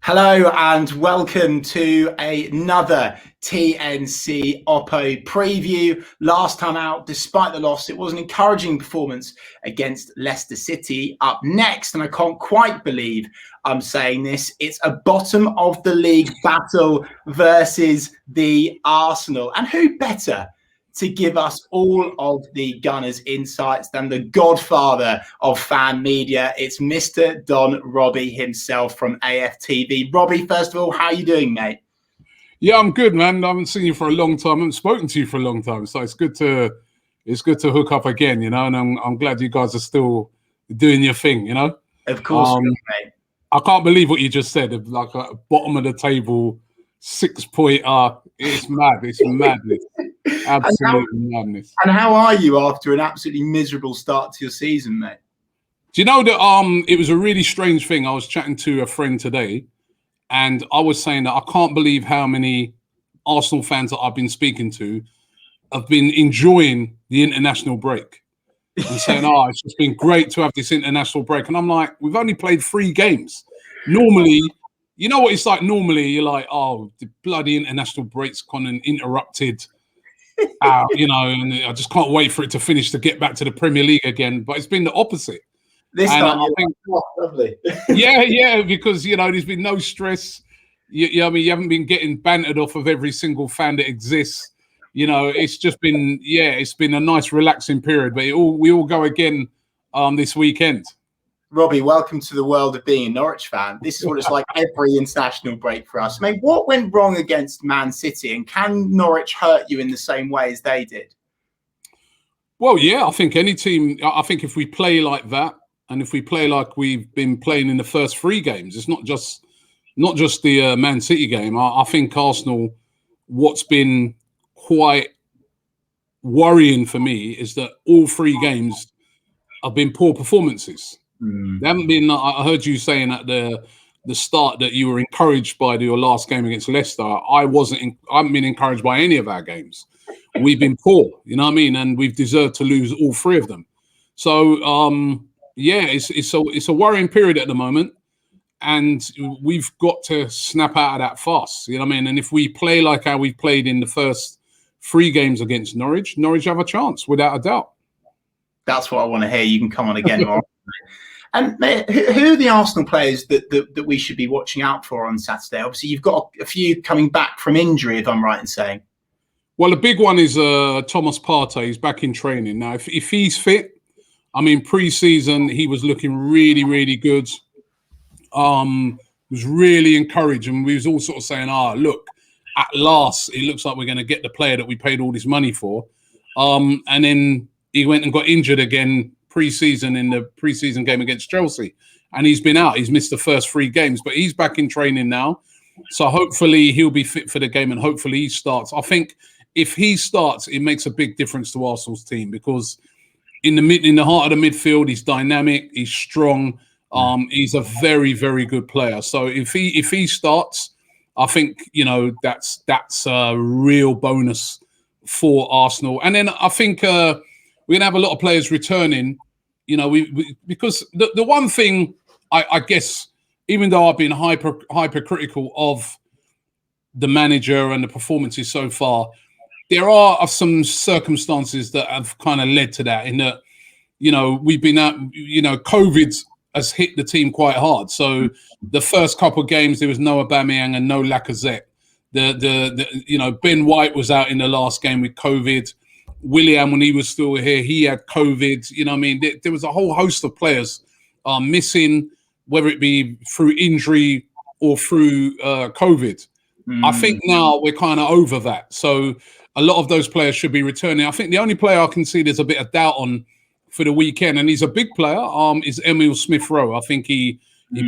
Hello and welcome to another TNC Oppo preview. Last time out, despite the loss, it was an encouraging performance against Leicester City. Up next, and I can't quite believe I'm saying this, it's a bottom of the league battle versus the Arsenal. And who better to give us all of the Gunners' insights than the godfather of fan media? It's Mr. Don Robbie himself from AFTV. Robbie, first of all, how are you doing, mate? Yeah, I'm good, man. I haven't seen you for a long time. I haven't spoken to you for a long time, so it's good to hook up again, you know. And I'm glad you guys are still doing your thing, you know. Of course, mate. I can't believe what you just said. Like a bottom of the table, 6-pointer. It's mad. It's madness. Absolutely madness. And how are you after an absolutely miserable start to your season, mate? Do you know that it was a really strange thing? I was chatting to a friend today, and I was saying that I can't believe how many Arsenal fans that I've been speaking to have been enjoying the international break and saying, "Oh, it's just been great to have this international break." And I'm like, we've only played 3 games. Normally, you know what it's like. Normally, you're like, "Oh, the bloody international break's gone and interrupted." You know, and I just can't wait for it to finish to get back to the Premier League again. But it's been the opposite. This time, I think, oh, lovely. yeah, because you know, there's been no stress. I mean, you haven't been getting bantered off of every single fan that exists. You know, it's just been, it's been a nice, relaxing period. But we all go again this weekend. Robbie, welcome to the world of being a Norwich fan. This is what it's like every international break for us. I mean, what went wrong against Man City, and can Norwich hurt you in the same way as they did? Well, yeah, I think any team, I think if we play like that, and if we play like we've been playing in the first 3 games, it's not just the Man City game. I think Arsenal, what's been quite worrying for me is that all 3 games have been poor performances. They haven't been. I heard you saying at the start that you were encouraged by your last game against Leicester. I haven't been encouraged by any of our games. We've been poor, you know what I mean, and we've deserved to lose all 3 of them. So it's a worrying period at the moment, and we've got to snap out of that fast. You know what I mean? And if we play like how we played in the first 3 games against Norwich have a chance without a doubt. That's what I want to hear. You can come on again more. And who are the Arsenal players that we should be watching out for on Saturday? Obviously, you've got a few coming back from injury, if I'm right in saying. Well, the big one is Thomas Partey. He's back in training now. If he's fit, I mean, pre-season he was looking really, really good. Was really encouraging. We was all sort of saying, look, at last it looks like we're going to get the player that we paid all this money for. And then he went and got injured again pre-season in the pre-season game against Chelsea, and he's been out. He's missed the first 3 games, but he's back in training now, so hopefully he'll be fit for the game, and hopefully he starts. I think if he starts, it makes a big difference to Arsenal's team, because in the heart of the midfield, he's dynamic, he's strong, he's a very, very good player. So if he starts, I think, you know, that's a real bonus for Arsenal. And then I think we're gonna have a lot of players returning. You know, because the one thing I guess, even though I've been hypercritical of the manager and the performances so far, there are some circumstances that have kind of led to that. In that, you know, we've been at, you know, COVID has hit the team quite hard. So the first couple of games there was no Aubameyang and no Lacazette. You know, Ben White was out in the last game with COVID. Willian, when he was still here, he had COVID. You know what I mean? There was a whole host of players missing, whether it be through injury or through COVID. I think now we're kind of over that. So a lot of those players should be returning. I think the only player I can see there's a bit of doubt on for the weekend, and he's a big player, is Emile Smith-Rowe. I think he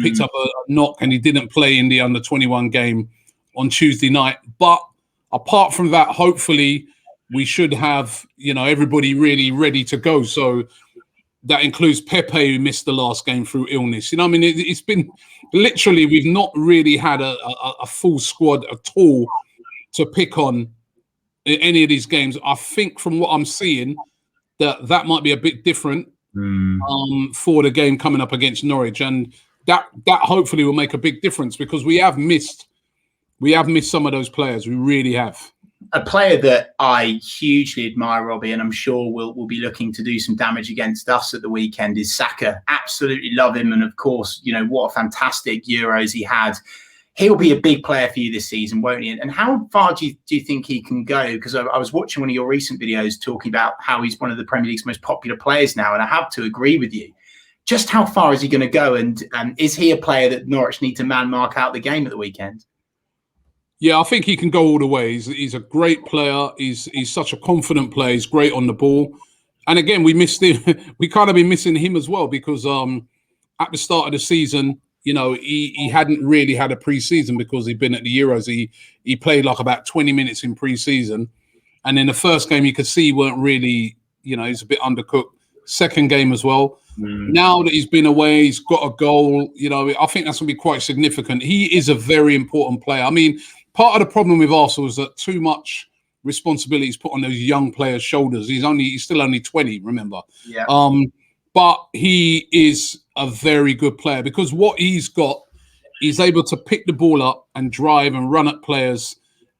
picked up a knock and he didn't play in the under-21 game on Tuesday night. But apart from that, hopefully we should have, you know, everybody really ready to go. So that includes Pepe, who missed the last game through illness. You know what I mean? It's been literally, we've not really had a full squad at all to pick on in any of these games. I think from what I'm seeing, that might be a bit different for the game coming up against Norwich. And that hopefully will make a big difference, because we have missed some of those players. We really have. A player that I hugely admire, Robbie, and I'm sure will be looking to do some damage against us at the weekend, is Saka. Absolutely love him. And of course, what a fantastic Euros he had. He'll be a big player for you this season, won't he? And how far do you think he can go? Because I was watching one of your recent videos talking about how he's one of the Premier League's most popular players now. And I have to agree with you. Just how far is he going to go? And is he a player that Norwich need to man-mark out the game at the weekend? Yeah, I think he can go all the way. He's a great player. He's such a confident player. He's great on the ball. And again, we missed him. We kind of been missing him as well, because at the start of the season, he hadn't really had a pre-season because he'd been at the Euros. He played like about 20 minutes in pre-season. And in the first game, you could see he weren't really, he's a bit undercooked. Second game as well. Now that he's been away, he's got a goal. I think that's going to be quite significant. He is a very important player. I mean, part of the problem with Arsenal is that too much responsibility is put on those young players' shoulders. He's still only 20, remember? Yeah. But he is a very good player, because what he's got, he's able to pick the ball up and drive and run at players.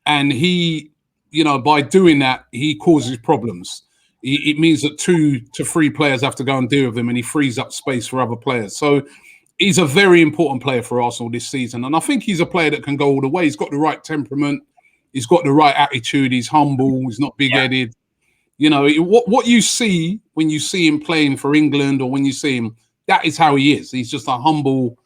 And he, by doing that, he causes problems. It means that 2 to 3 players have to go and deal with him, and he frees up space for other players. So he's a very important player for Arsenal this season. And I think he's a player that can go all the way. He's got the right temperament. He's got the right attitude. He's humble. He's not big-headed. What you see when you see him playing for England, or when you see him, that is how he is. He's just a humble,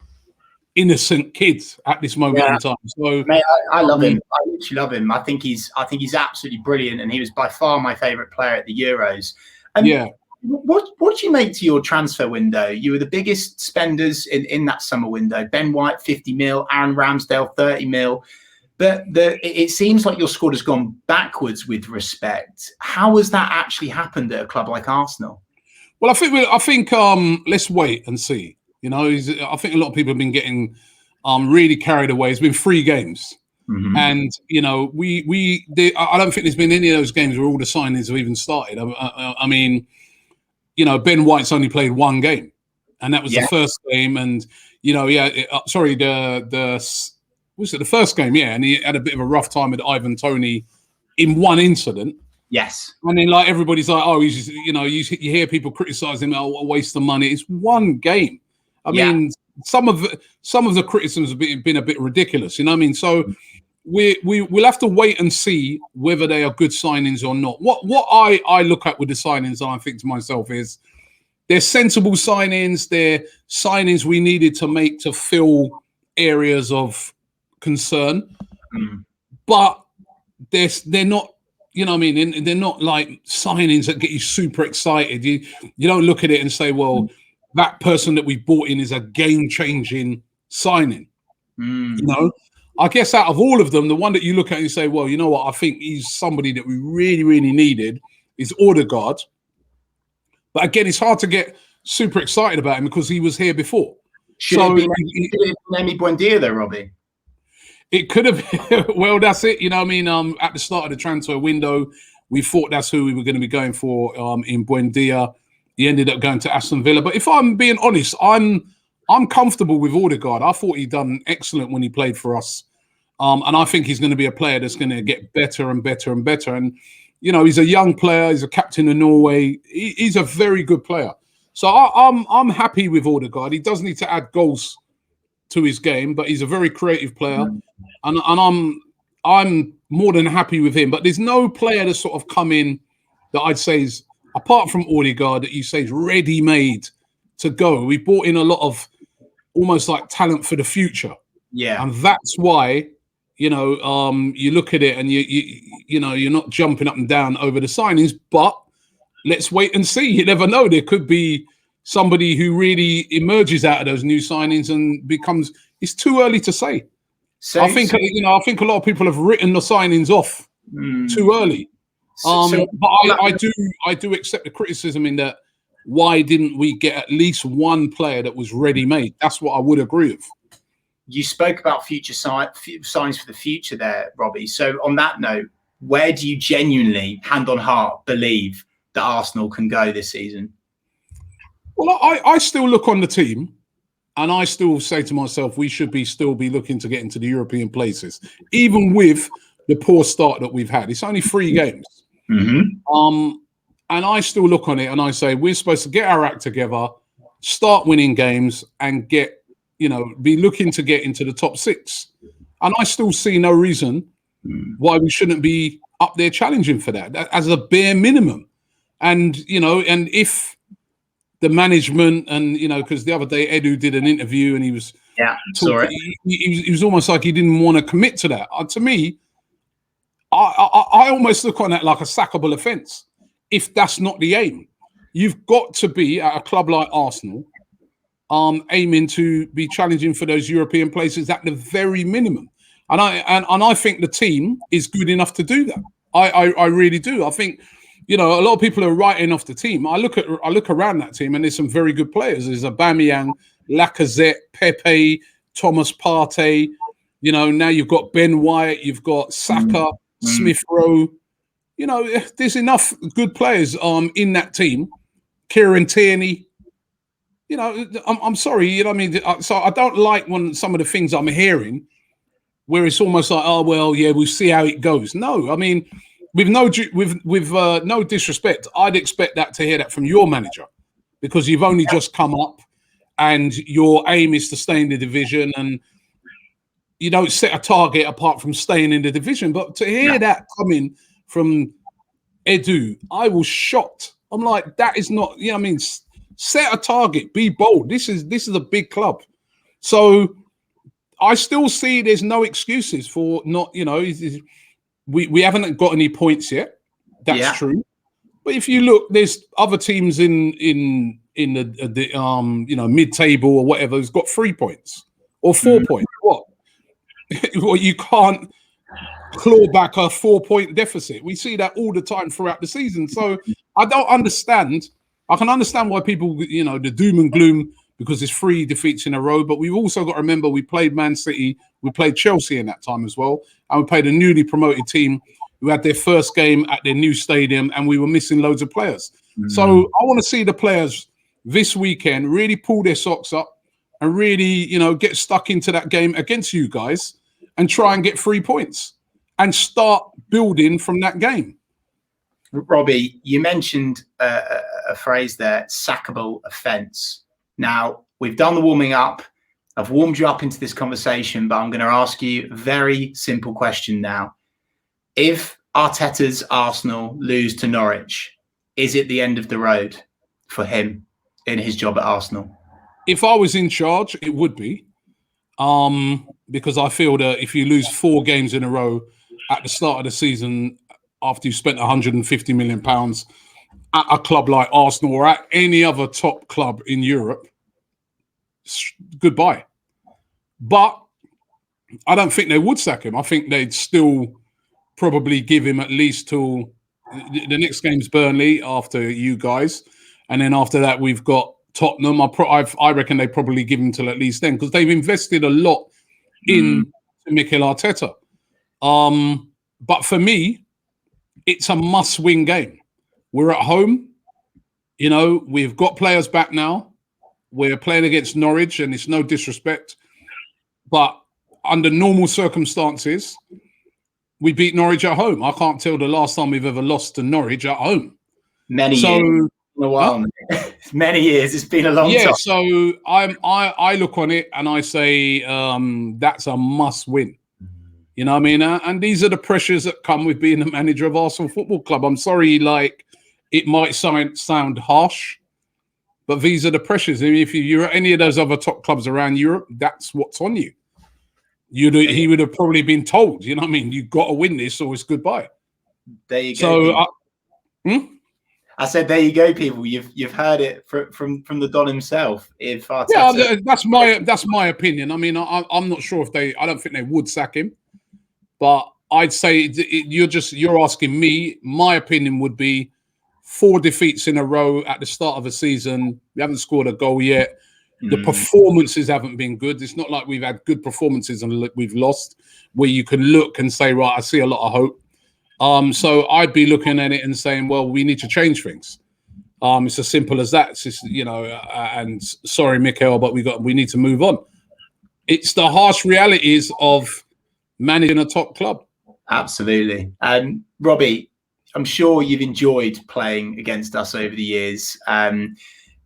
innocent kid at this moment in time. So, mate, I love him. I literally love him. I think he's absolutely brilliant, and he was by far my favourite player at the Euros. And what do you make to your transfer window? You were the biggest spenders in that summer window. Ben White, 50 mil, Aaron Ramsdale, 30 mil. But it seems like your squad has gone backwards with respect. How has that actually happened at a club like Arsenal? Well, I think let's wait and see. I think a lot of people have been getting really carried away. It's been 3 games. Mm-hmm. And, I don't think there's been any of those games where all the signings have even started. I mean, Ben White's only played 1 game, and that was the first game. And, the first game? Yeah. And he had a bit of a rough time with Ivan Toney in 1 incident. Yes. And then everybody's like, oh, he's just, you hear people criticizing him, oh, a waste of money. It's 1 game. I mean, some of the criticisms have been a bit ridiculous. You know what I mean? So we'll have to wait and see whether they are good signings or not. What I look at with the signings, and I think to myself, is they're sensible signings. They're signings we needed to make to fill areas of concern, but they're not. You know what I mean? They're not like signings that get you super excited. You don't look at it and say, well, that person that we bought in is a game-changing signing. I guess out of all of them, the one that you look at and you say, well, you know what, I think he's somebody that we really, really needed is Odegaard. But again, it's hard to get super excited about him because he was here before. Should it be Emi Buendia though, Robbie? It could have been. Well, that's it. You know what I mean? At the start of the transfer window, we thought that's who we were going to be going for in Buendia. He ended up going to Aston Villa. But if I'm being honest, I'm comfortable with Odegaard. I thought he'd done excellent when he played for us. And I think he's going to be a player that's going to get better and better and better. And, he's a young player. He's a captain of Norway. He's a very good player. So I'm happy with Odegaard. He does need to add goals to his game, but he's a very creative player. And I'm more than happy with him. But there's no player that's sort of come in that I'd say is, apart from Odegaard, that you say is ready-made to go. We brought in a lot of almost like talent for the future. Yeah. And that's why, you look at it and you're not jumping up and down over the signings, but let's wait and see. You never know. There could be somebody who really emerges out of those new signings and becomes, it's too early to say. I think a lot of people have written the signings off too early. But I do accept the criticism in that, why didn't we get at least one player that was ready-made? That's what I would agree with. You spoke about future signs for the future there, Robbie. So on that note, where do you genuinely, hand on heart, believe that Arsenal can go this season? Well, I still look on the team And I still say to myself, we should still be looking to get into the European places, even with the poor start that we've had. It's only 3 games. Mm-hmm. And I still look on it and I say, we're supposed to get our act together, start winning games, and be looking to get into the top 6. And I still see no reason why we shouldn't be up there challenging for that as a bare minimum. And, and if the management and, because the other day Edu did an interview and he was he was almost like he didn't want to commit to that. To me, I almost look on that like a sackable offence if that's not the aim. You've got to be at a club like Arsenal aiming to be challenging for those European places at the very minimum. And I think the team is good enough to do that. I really do. I think, a lot of people are writing off the team. I look around that team and there's some very good players. There's Aubameyang, Lacazette, Pepe, Thomas Partey. Now you've got Ben White, you've got Saka, Smith Rowe. There's enough good players in that team. Kieran Tierney. I'm sorry. So I don't like some of the things I'm hearing, where it's almost like, oh well, yeah, we'll see how it goes. No, I mean, with no disrespect, I'd expect to hear that from your manager, because you've only just come up, and your aim is to stay in the division, and you don't set a target apart from staying in the division. But to hear that coming from Edu, I was shocked. I'm like, that is not, set a target, be bold. This is a big club. So I still see there's no excuses for not, we haven't got any points yet. That's true. But if you look, there's other teams in the mid-table or whatever who's got 3 points or 4 points. What? Well, you can't claw back a 4-point deficit. We see that all the time throughout the season. So I don't understand. I can understand why people, the doom and gloom, because it's 3 defeats in a row. But we've also got to remember we played Man City, we played Chelsea in that time as well, and we played a newly promoted team who had their first game at their new stadium, and we were missing loads of players. So I want to see the players this weekend really pull their socks up and really, get stuck into that game against you guys and try and get 3 points and start building from that game. Robbie, you mentioned a phrase there, sackable offence. Now, we've done the warming up. I've warmed you up into this conversation, but I'm going to ask you a very simple question now. If Arteta's Arsenal lose to Norwich, is it the end of the road for him in his job at Arsenal? If I was in charge, it would be. Because I feel that if you lose 4 games in a row at the start of the season, after you've spent £150 million at a club like Arsenal or at any other top club in Europe, goodbye. But I don't think they would sack him. I think they'd still probably give him at least till the next game's Burnley after you guys. And then after that, we've got Tottenham. I reckon they probably give him till at least then, because they've invested a lot in Mikel Arteta. But for me, it's a must-win game. We're at home. We've got players back now. We're playing against Norwich, and it's no disrespect, but under normal circumstances, we beat Norwich at home. I can't tell the last time we've ever lost to Norwich at home. Many years. A while. Many years. It's been a long time. Yeah, so I look on it and I say that's a must-win. You know what I mean? And these are the pressures that come with being the manager of Arsenal Football Club. I'm sorry, it might sound harsh, but these are the pressures. I mean, if you're at any of those other top clubs around Europe, that's what's on you. He would have probably been told, you know what I mean? You've got to win this or it's goodbye. There you go. So, I said, there you go, people. You've heard it from the Don himself. If Arteta... Yeah, that's my opinion. I mean, I'm not sure I don't think they would sack him, but I'd say you're asking me. My opinion would be 4 defeats in a row at the start of a season. We haven't scored a goal yet. The performances haven't been good. It's not like we've had good performances and we've lost, where you can look and say, right, I see a lot of hope. So I'd be looking at it and saying, well, we need to change things. It's as simple as that. It's just, and sorry, Mikel, but we need to move on. It's the harsh realities of managing a top club. Absolutely. Robbie, I'm sure you've enjoyed playing against us over the years.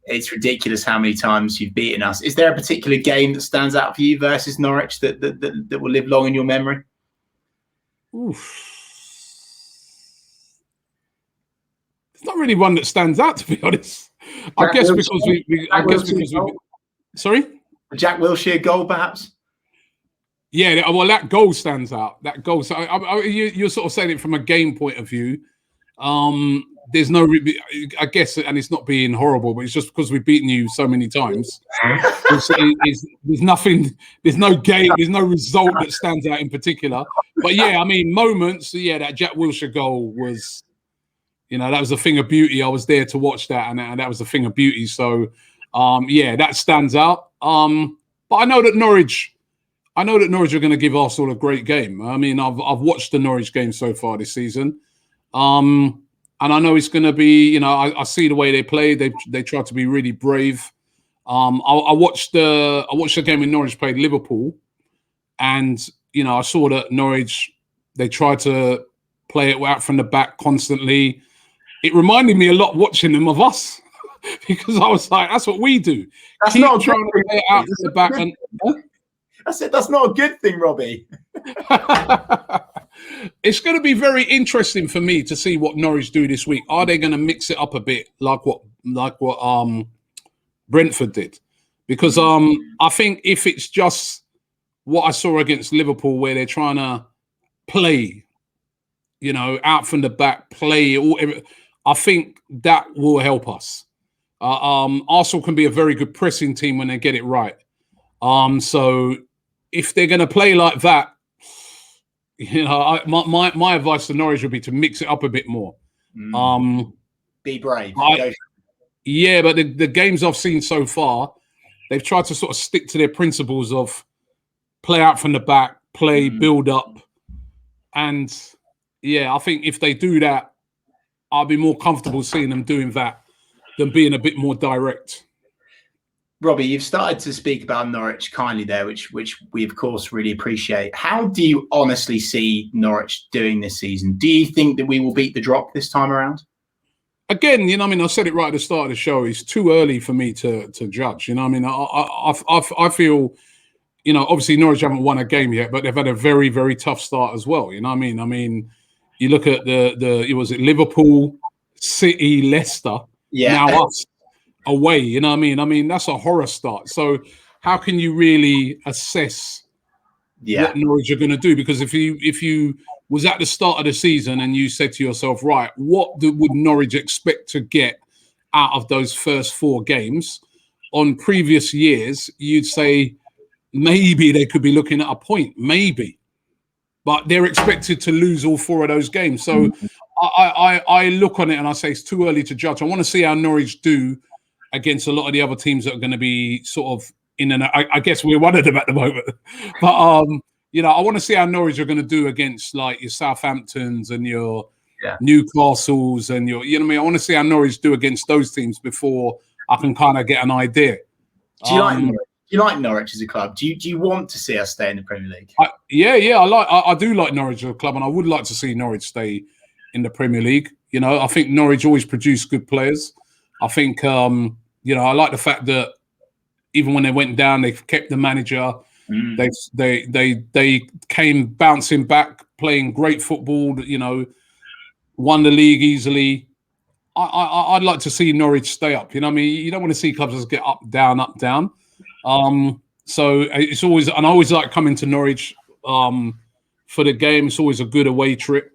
It's ridiculous how many times you've beaten us. Is there a particular game that stands out for you versus Norwich that will live long in your memory? Oof. There's not really one that stands out, to be honest. I guess because we sorry? The Jack Wilshere goal, perhaps? Yeah, well, that goal stands out. That goal. So you're sort of saying it from a game point of view. There's no, I guess, and it's not being horrible, but it's just because we've beaten you so many times. There's nothing, there's no game, there's no result that stands out in particular. But yeah, I mean, moments. Yeah, that Jack Wilshere goal was, that was a thing of beauty. I was there to watch that, and that was a thing of beauty. So, yeah, that stands out. But I know that Norwich are going to give Arsenal a great game. I mean, I've watched the Norwich game so far this season. And I know it's going to be, I see the way they play. They try to be really brave. I watched the game when Norwich played Liverpool, and I saw that Norwich, they tried to play it out from the back constantly. It reminded me a lot watching them of us because I was like, that's what we do. That's Keep not trying to play it out from the back. And I said that's not a good thing, Robbie. It's going to be very interesting for me to see what Norwich do this week. Are they going to mix it up a bit, like what Brentford did? Because I think if it's just what I saw against Liverpool, where they're trying to play, out from the back, I think that will help us. Arsenal can be a very good pressing team when they get it right. So if they're going to play like that, my advice to Norwich would be to mix it up a bit more. Be brave. Yeah, but the games I've seen so far, they've tried to sort of stick to their principles of play out from the back, build up. And yeah, I think if they do that, I'll be more comfortable seeing them doing that than being a bit more direct. Robbie, you've started to speak about Norwich kindly there, which we, of course, really appreciate. How do you honestly see Norwich doing this season? Do you think that we will beat the drop this time around? Again, I said it right at the start of the show. It's too early for me to judge. I feel, obviously Norwich haven't won a game yet, but they've had a very, very tough start as well. I mean, you look at was it Liverpool, City, Leicester, now us. Away, I mean, that's a horror start. So how can you really assess what Norwich are going to do? Because if you was at the start of the season and you said to yourself, right, what would Norwich expect to get out of those first 4 games? On previous years, you'd say maybe they could be looking at a point, maybe. But they're expected to lose all 4 of those games. So I look on it and I say it's too early to judge. I want to see how Norwich do against a lot of the other teams that are going to be sort of in and I guess we're one of them at the moment. But, I want to see how Norwich are going to do against like your Southamptons and your Newcastles and your, I want to see how Norwich do against those teams before I can kind of get an idea. Do you like Norwich as a club? Do you want to see us stay in the Premier League? I do like Norwich as a club, and I would like to see Norwich stay in the Premier League. I think Norwich always produce good players. I think, I like the fact that even when they went down, they kept the manager. They came bouncing back, playing great football. Won the league easily. I'd like to see Norwich stay up. You don't want to see clubs just get up, down, up, down. So it's always, and I always like coming to Norwich for the game. It's always a good away trip.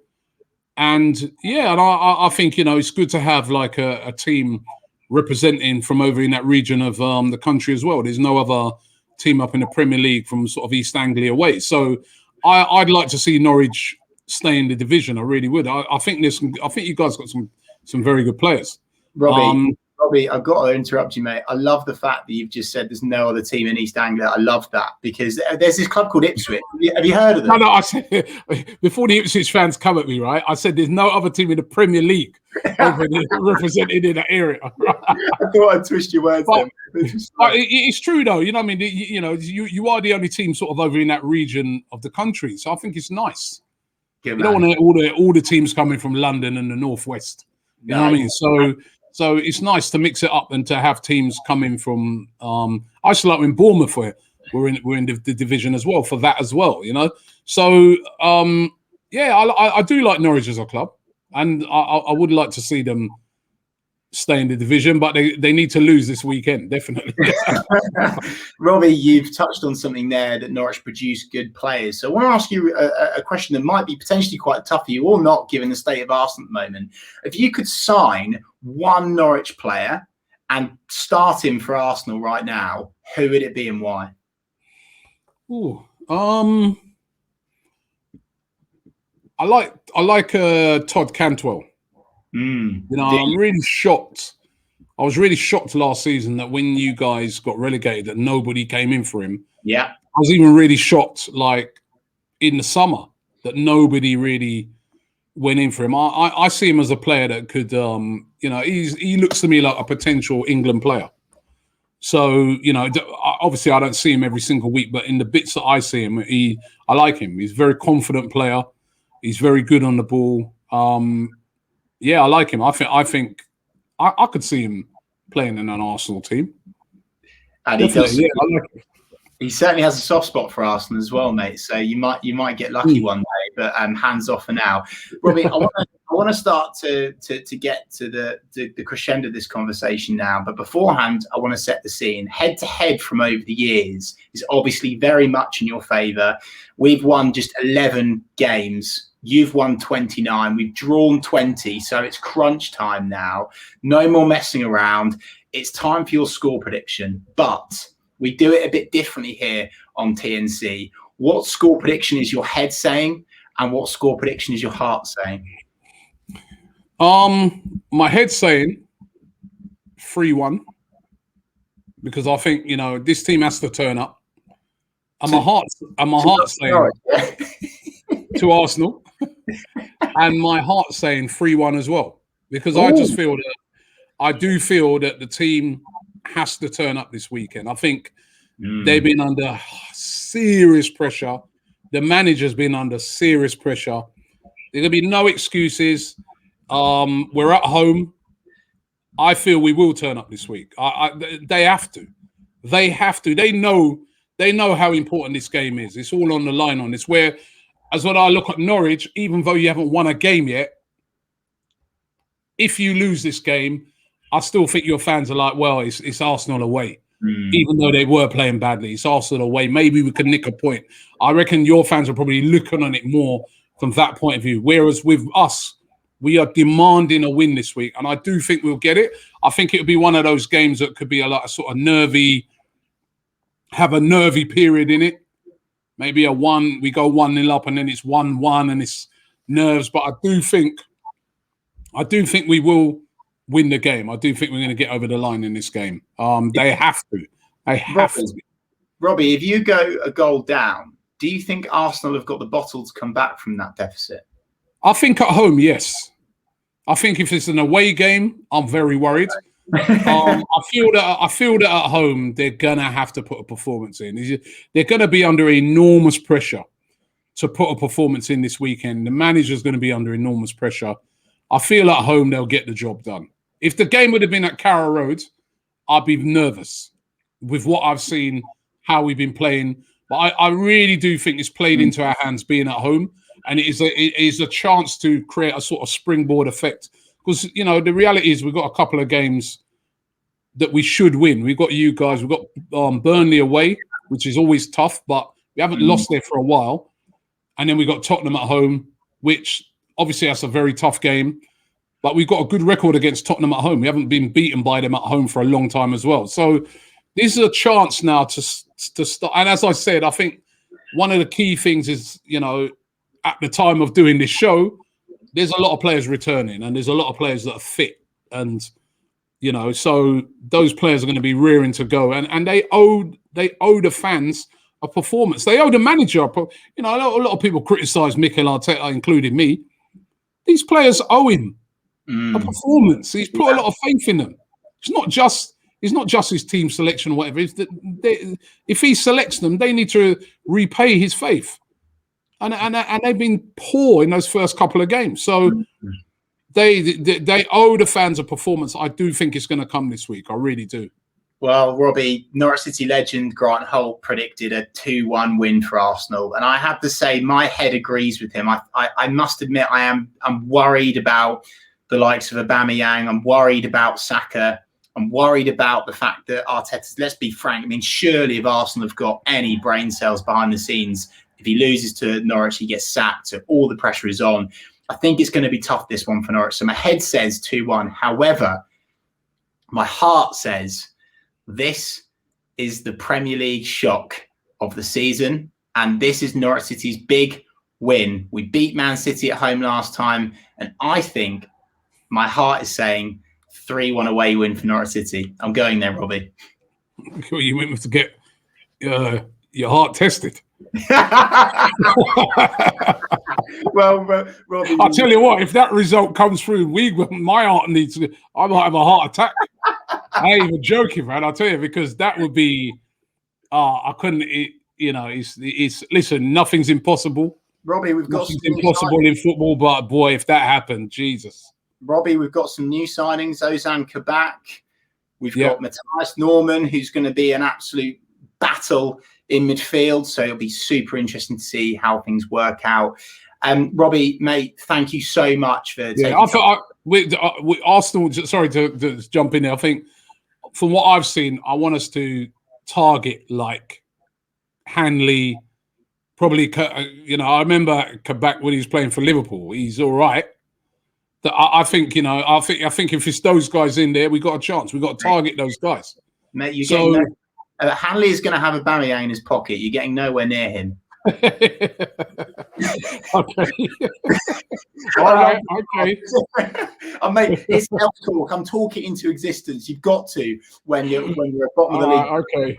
And I think, it's good to have like a team representing from over in that region of the country as well. There's no other team up in the Premier League from sort of East Anglia way. So I'd like to see Norwich stay in the division. I really would. I think you guys got some very good players. Robbie, Robbie, I've got to interrupt you, mate. I love the fact that you've just said there's no other team in East Anglia. I love that because there's this club called Ipswich. Have you heard of them? No, I said before the Ipswich fans come at me, right? I said there's no other team in the Premier League represented in that area. I thought I'd twist your words. But it's true, though. You know, what I mean, you are the only team sort of over in that region of the country, so I think it's nice. You don't want all the teams coming from London and the northwest. You know what I mean? So it's nice to mix it up and to have teams coming from. I used to like when Bournemouth we're in the division as well for that as well. You know, so yeah, I do like Norwich as a club, and I would like to see them stay in the division, but they need to lose this weekend, definitely. Robbie, you've touched on something there that Norwich produce good players. So I want to ask you a question that might be potentially quite tough for you or not, given the state of Arsenal at the moment. If you could sign one Norwich player and start him for Arsenal right now, who would it be and why? Ooh, I like Todd Cantwell. You know, I'm really shocked. I was really shocked last season that when you guys got relegated, that nobody came in for him. Yeah, I was even really shocked, like in the summer, that nobody really went in for him. I see him as a player that could, you know, he looks to me like a potential England player. So, you know, obviously I don't see him every single week, but in the bits that I see him, I like him. He's a very confident player. He's very good on the ball. Yeah, I like him. I think I could see him playing in an Arsenal team. And he certainly has a soft spot for Arsenal as well, mate. So you might get lucky one day, but hands off for now. Robbie, I want to start to get to the crescendo of this conversation now. But beforehand, I want to set the scene. Head to head from over the years is obviously very much in your favour. We've won just 11 games. You've won 29. We've drawn 20. So it's crunch time now. No more messing around. It's time for your score prediction. But we do it a bit differently here on TNC. What score prediction is your head saying? And what score prediction is your heart saying? My head's saying 3-1. Because I think, you know, this team has to turn up. And my heart's saying to Arsenal. And my heart's saying 3-1 as well. Because I just feel that the team has to turn up this weekend. I think they've been under serious pressure. The manager's been under serious pressure. There's going to be no excuses. We're at home. I feel we will turn up this week. They have to. They have to. They know how important this game is. It's all on the line on this. Where, as when I look at Norwich, even though you haven't won a game yet, if you lose this game, I still think your fans are like, well, it's Arsenal away. Even though they were playing badly, it's Arsenal away. Maybe we could nick a point. I reckon your fans are probably looking on it more from that point of view. Whereas with us, we are demanding a win this week. And I do think we'll get it. I think it'll be one of those games that could be a sort of nervy period in it. Maybe we go 1-0 up and then it's 1-1 and it's nerves. But I do think we will win the game. I do think we're going to get over the line in this game. They have to. They have to. Robbie, if you go a goal down, do you think Arsenal have got the bottle to come back from that deficit? I think at home, yes. I think if it's an away game, I'm very worried. I feel that at home they're gonna have to put a performance in. They're gonna be under enormous pressure to put a performance in this weekend. The manager's going to be under enormous pressure. I feel at home they'll get the job done. If the game would have been at Carrow Road, I'd be nervous with what I've seen, how we've been playing. But I really do think it's played into our hands being at home. And it is a chance to create a sort of springboard effect. Because, you know, the reality is we've got a couple of games that we should win. We've got you guys. We've got Burnley away, which is always tough, but we haven't lost there for a while. And then we've got Tottenham at home, which obviously that's a very tough game. But we've got a good record against Tottenham at home. We haven't been beaten by them at home for a long time as well. So this is a chance now to start. And as I said, I think one of the key things is, you know, at the time of doing this show, there's a lot of players returning and there's a lot of players that are fit. And, You know, so those players are going to be rearing to go, and they owe the fans a performance. They owe the manager. You know, a lot of people criticise Mikel Arteta, including me. These players owe him a performance. He's put a lot of faith in them. It's not just his team selection or whatever. If he selects them, they need to repay his faith. And they've been poor in those first couple of games. So they owe the fans a performance. I do think it's going to come this week. I really do. Well, Robbie, Norwich City legend Grant Holt predicted a 2-1 win for Arsenal. And I have to say, my head agrees with him. I must admit, I'm worried about the likes of Aubameyang. I'm worried about Saka. I'm worried about the fact that Arteta, let's be frank, I mean, surely if Arsenal have got any brain cells behind the scenes, if he loses to Norwich, he gets sacked. So all the pressure is on. I think it's going to be tough, this one for Norwich. So my head says 2-1. However, my heart says this is the Premier League shock of the season. And this is Norwich City's big win. We beat Man City at home last time. And I think my heart is saying 3-1 away win for Norwich City. I'm going there, Robbie. You went to get your heart tested. Well, Robbie, I'll tell you what, if that result comes through, my heart needs to. I might have a heart attack. I ain't even joking, man. I'll tell you, because that would be. I couldn't. It's listen. Nothing's impossible. Robbie, we've got nothing's impossible in football, but boy, if that happened, Jesus. Robbie, we've got some new signings. Ozan Kabak. We've got Matthias Norman, who's going to be an absolute battle in midfield. So it'll be super interesting to see how things work out. Robbie, mate, thank you so much for taking with Arsenal. Sorry to jump in there. I think from what I've seen, I want us to target like Hanley. Probably, I remember Kabak when he was playing for Liverpool. He's all right. I think if it's those guys in there, we got a chance. We got to target those guys. Mate, Hanley is going to have Aubameyang in his pocket. You're getting nowhere near him. Okay. All right. Okay. Mate, it's self-talk. I'm talking into existence. You've got to when you're at bottom of the league. Okay.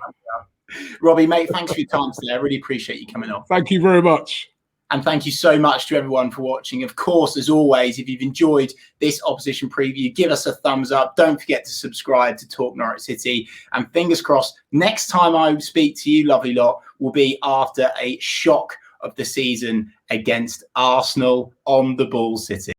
Robbie, mate, thanks for your time today. I really appreciate you coming on. Thank you very much. And thank you so much to everyone for watching. Of course, as always, if you've enjoyed this opposition preview, give us a thumbs up. Don't forget to subscribe to Talk Norwich City. And fingers crossed, next time I speak to you, lovely lot, will be after a shock of the season against Arsenal on the Ball City.